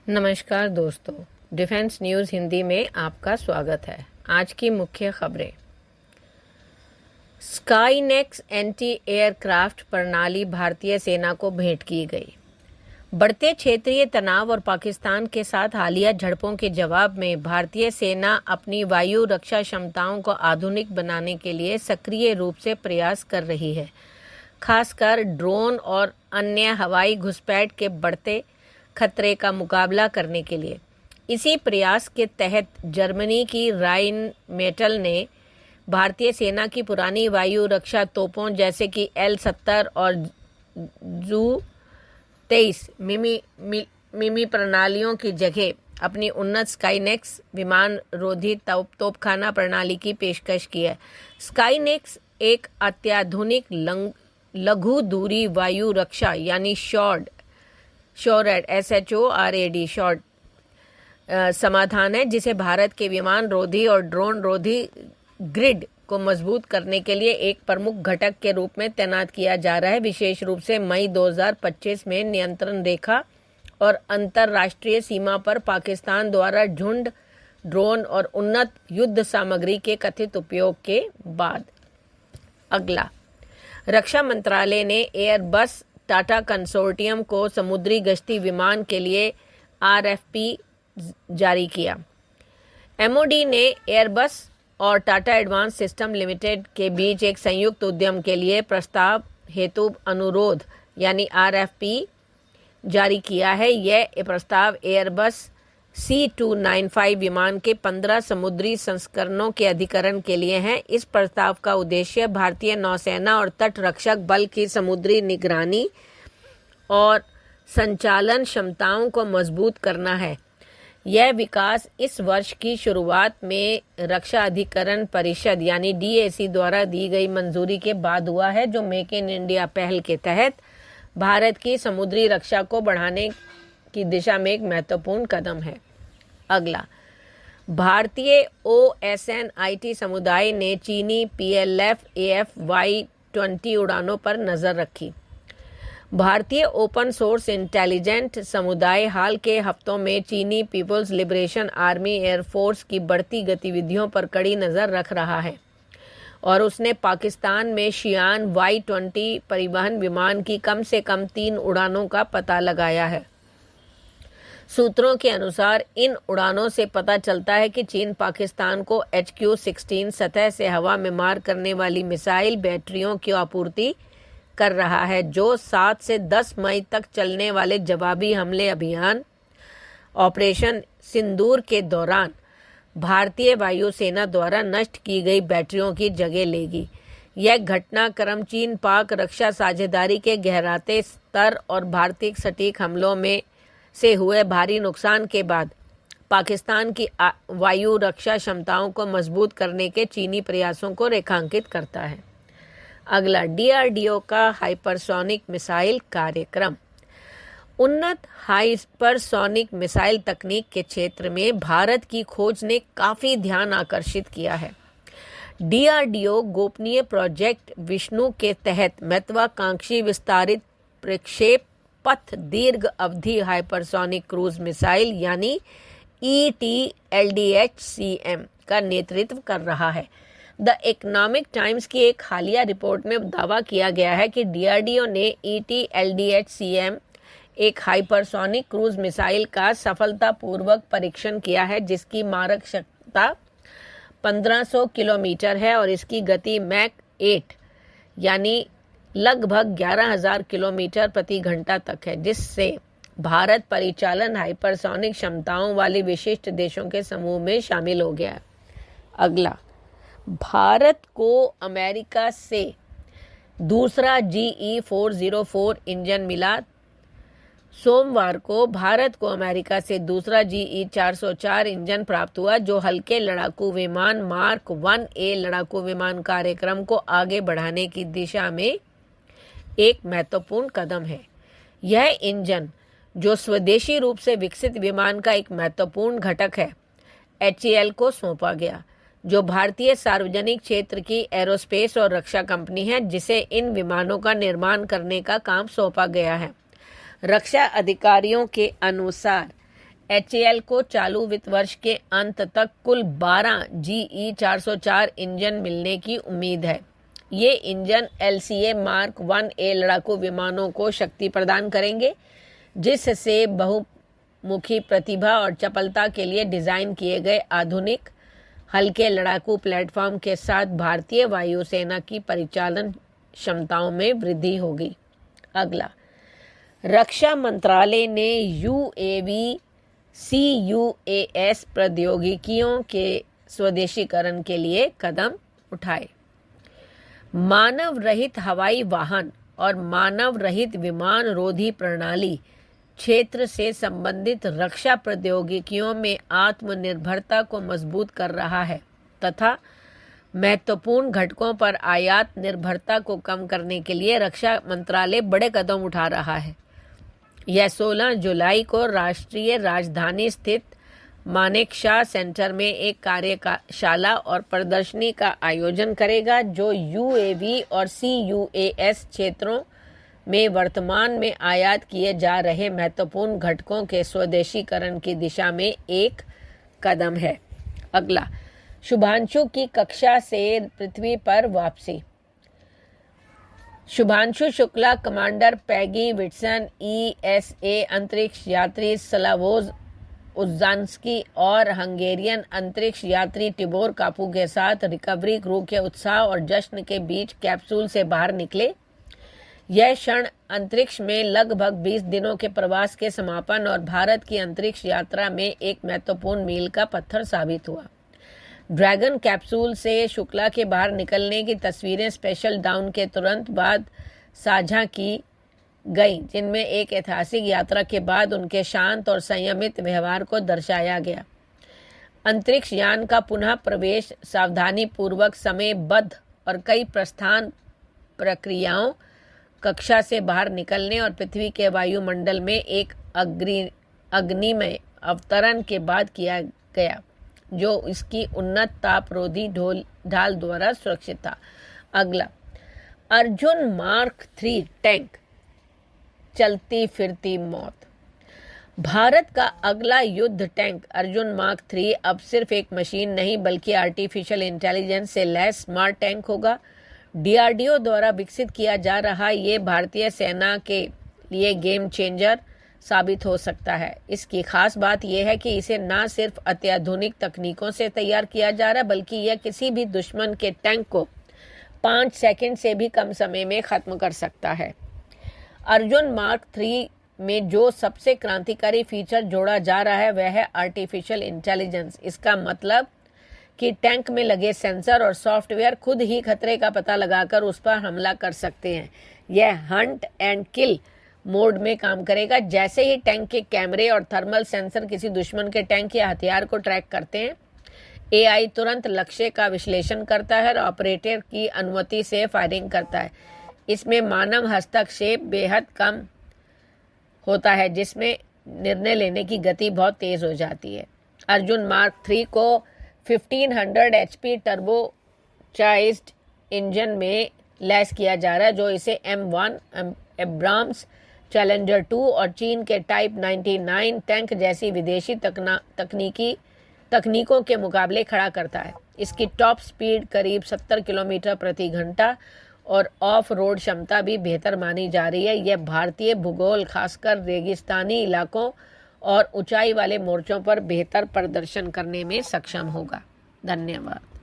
नमस्कार दोस्तों, defence news Hindi में आपका स्वागत है। आज की मुख्य खबरें। स्काईनेक्स एंटी एयरक्राफ्ट प्रणाली भारतीय सेना को भेंट की गई। बढ़ते क्षेत्रीय तनाव और पाकिस्तान के साथ हालिया झड़पों के जवाब में भारतीय सेना अपनी वायु रक्षा क्षमताओं को आधुनिक बनाने के लिए सक्रिय रूप से प्रयास कर रही है, खासकर ड्रोन और अन्य हवाई घुसपैठ के बढ़ते खतरे का मुकाबला करने के लिए। इसी प्रयास के तहत जर्मनी की राइनमेटल ने भारतीय सेना की पुरानी वायु रक्षा तोपों जैसे कि L-70 और Ju-23 मिमी प्रणालियों की जगह अपनी उन्नत स्काईनेक्स विमान रोधी तोपखाना प्रणाली की पेशकश की है। स्काईनेक्स एक अत्याधुनिक लघु दूरी वायु रक्षा यानी शॉर्ड शॉर्ट समाधान है, जिसे भारत के विमान रोधी और ड्रोन रोधी ग्रिड को मजबूत करने के लिए एक प्रमुख घटक के रूप में तैनात किया जा रहा है। विशेष रूप से मई 2025 में नियंत्रण रेखा और अंतर्राष्ट्रीय सीमा पर पाकिस्तान द्वारा झुंड ड्रोन और उन्नत युद्ध सामग्री के कथित उपयोग के बाद। अगला, रक्षा मंत्रालय ने एयरबस टाटा कंसोर्टियम को समुद्री गश्ती विमान के लिए RFP जारी किया। MOD ने एयरबस और टाटा एडवांस सिस्टम लिमिटेड के बीच एक संयुक्त उद्यम के लिए प्रस्ताव हेतु अनुरोध यानी RFP जारी किया है। यह प्रस्ताव एयरबस C295 विमान के 15 समुद्री संस्करणों के अधिकरण के लिए है। इस प्रस्ताव का उद्देश्य भारतीय नौसेना और तटरक्षक बल की समुद्री निगरानी और संचालन क्षमताओं को मजबूत करना है। यह विकास इस वर्ष की शुरुआत में रक्षा अधिकरण परिषद यानी DAC द्वारा दी गई मंजूरी के बाद हुआ है, जो मेक इन इंडिया पहल के तहत भारत की समुद्री रक्षा को बढ़ाने की दिशा में एक महत्वपूर्ण कदम है। अगला, भारतीय OSNIT समुदाय ने चीनी PLF AF-Y20 उड़ानों पर नजर रखी। भारतीय ओपन सोर्स इंटेलिजेंट समुदाय हाल के हफ्तों में चीनी पीपल्स लिबरेशन आर्मी एयरफोर्स की बढ़ती गतिविधियों पर कड़ी नजर रख रहा है और उसने पाकिस्तान में शियान Y20 परिवहन विमान की कम से कम 3 उड़ानों का पता लगाया है। सूत्रों के अनुसार इन उड़ानों से पता चलता है कि चीन पाकिस्तान को HQ-16 सतह से हवा में मार करने वाली मिसाइल बैटरियों की आपूर्ति कर रहा है, जो 7 से 10 मई तक चलने वाले जवाबी हमले अभियान ऑपरेशन सिंदूर के दौरान भारतीय वायुसेना द्वारा नष्ट की गई बैटरियों की जगह लेगी। यह घटनाक्रम चीन पाक रक्षा साझेदारी के गहराते स्तर और भारतीय सटीक हमलों में से हुए भारी नुकसान के बाद पाकिस्तान की वायु रक्षा क्षमताओं को मजबूत करने के चीनी प्रयासों को रेखांकित करता है। अगला, DRDO का हाइपरसोनिक मिसाइल कार्यक्रम। उन्नत हाइपरसोनिक मिसाइल तकनीक के क्षेत्र में भारत की खोज ने काफी ध्यान आकर्षित किया है। DRDO गोपनीय प्रोजेक्ट विष्णु के तहत महत्वाकांक्षी विस्तारित प्रक्षेप पथ दीर्घ अवधि हाइपरसोनिक क्रूज मिसाइल यानी ETLDH-CM का नेतृत्व कर रहा है। द इकोनॉमिक टाइम्स की एक हालिया रिपोर्ट में दावा किया गया है कि DRDO ने ETLDH-CM एक हाइपरसोनिक क्रूज मिसाइल का सफलतापूर्वक परीक्षण किया है, जिसकी मारक क्षमता 1500 किलोमीटर है और इसकी गति मैक 8 यानी लगभग 11,000 किलोमीटर प्रति घंटा तक है, जिससे भारत परिचालन हाइपरसोनिक क्षमताओं वाले विशिष्ट देशों के समूह में शामिल हो गया है। अगला, भारत को अमेरिका से दूसरा GE-404 इंजन मिला। सोमवार को भारत को अमेरिका से दूसरा GE-404 इंजन प्राप्त हुआ, जो हल्के लड़ाकू विमान मार्क 1A लड़ाकू विमान कार्यक्रम को आगे बढ़ाने की दिशा में एक महत्वपूर्ण कदम है। यह इंजन, जो स्वदेशी रूप से विकसित विमान का एक महत्वपूर्ण घटक है, HAL को सौंपा गया, जो भारतीय सार्वजनिक क्षेत्र की एरोस्पेस और रक्षा कंपनी है, जिसे इन विमानों का निर्माण करने का काम सौंपा गया है। रक्षा अधिकारियों के अनुसार HAL को चालू वित्त वर्ष के अंत तक कुल 12 GE 404 इंजन मिलने की उम्मीद है। ये इंजन LCA मार्क 1A लड़ाकू विमानों को शक्ति प्रदान करेंगे, जिससे बहुमुखी प्रतिभा और चपलता के लिए डिजाइन किए गए आधुनिक हल्के लड़ाकू प्लेटफॉर्म के साथ भारतीय वायुसेना की परिचालन क्षमताओं में वृद्धि होगी। अगला, रक्षा मंत्रालय ने UAV CUAS प्रौद्योगिकियों के स्वदेशीकरण के लिए कदम उठाए। मानव रहित हवाई वाहन और मानव रहित विमान रोधी प्रणाली क्षेत्र से संबंधित रक्षा प्रौद्योगिकियों में आत्मनिर्भरता को मजबूत कर रहा है तथा महत्वपूर्ण घटकों पर आयात निर्भरता को कम करने के लिए रक्षा मंत्रालय बड़े कदम उठा रहा है। यह 16 जुलाई को राष्ट्रीय राजधानी स्थित मानेकशॉ सेंटर में एक कार्यशाला और प्रदर्शनी का आयोजन करेगा, जो UAV और CUAS क्षेत्रों में वर्तमान में आयात किए जा रहे महत्वपूर्ण घटकों के स्वदेशीकरण की दिशा में एक कदम है। अगला, शुभांशु की कक्षा से पृथ्वी पर वापसी। Shubhanshu Shukla, commander Peggy Whitson, ESA अंतरिक्ष यात्री स्लावोज उज्जान्स्की और हंगेरियन अंतरिक्ष यात्री टिबोर कापू के साथ रिकवरी क्रू के उत्साह और जश्न के बीच कैप्सूल से बाहर निकले। यह क्षण अंतरिक्ष में लगभग 20 दिनों के प्रवास के समापन और भारत की अंतरिक्ष यात्रा में एक महत्वपूर्ण मील का पत्थर साबित हुआ। ड्रैगन कैप्सूल से शुक्ला के बाहर निकलने की तस्वीरें स्पेशल डाउन के तुरंत बाद साझा की गई, जिनमें एक ऐतिहासिक यात्रा के बाद उनके शांत और संयमित व्यवहार को दर्शाया गया। अंतरिक्ष यान का पुनः प्रवेश सावधानी पूर्वक समयबद्ध और कई प्रस्थान प्रक्रियाओं, कक्षा से बाहर निकलने और पृथ्वी के वायुमंडल में एक अग्निमय अवतरण के बाद किया गया, जो इसकी उन्नत तापरोधी ढाल द्वारा सुरक्षित था। अगला, अर्जुन मार्क 3 टैंक चलती फिरती मौत। भारत का अगला युद्ध टैंक अर्जुन मार्क 3 अब सिर्फ एक मशीन नहीं बल्कि आर्टिफिशियल इंटेलिजेंस से लैस स्मार्ट टैंक होगा। DRDO द्वारा विकसित किया जा रहा ये भारतीय सेना के लिए गेम चेंजर साबित हो सकता है। इसकी खास बात यह है कि इसे न सिर्फ अत्याधुनिक तकनीकों से तैयार किया जा रहा है, बल्कि यह किसी भी दुश्मन के टैंक को 5 सेकंड से भी कम समय में खत्म कर सकता है। अर्जुन मार्क 3 में जो सबसे क्रांतिकारी फीचर जोड़ा जा रहा है वह है आर्टिफिशियल इंटेलिजेंस। इसका मतलब कि टैंक में लगे सेंसर और सॉफ्टवेयर खुद ही खतरे का पता लगाकर उस पर हमला कर सकते हैं। यह हंट एंड किल मोड में काम करेगा। जैसे ही टैंक के कैमरे और थर्मल सेंसर किसी दुश्मन के टैंक या हथियार को ट्रैक करते हैं, AI तुरंत लक्ष्य का विश्लेषण करता है और ऑपरेटर की अनुमति से फायरिंग करता है। इसमें मानव हस्तक्षेप बेहद कम होता है, जिसमें निर्णय लेने की गति बहुत तेज हो जाती है। अर्जुन मार्क 3 को 1500 HP टर्बो चार्ज्ड इंजन में लैस किया जा रहा है, जो इसे M1 एब्राम्स चैलेंजर 2 और चीन के टाइप 99 टैंक जैसी विदेशी तकनीकों के मुकाबले खड़ा करता है। इसकी टॉप स्पीड करीब 70 किलोमीटर प्रति घंटा और ऑफ रोड क्षमता भी बेहतर मानी जा रही है। यह भारतीय भूगोल, खासकर रेगिस्तानी इलाकों और ऊंचाई वाले मोर्चों पर बेहतर प्रदर्शन करने में सक्षम होगा। धन्यवाद।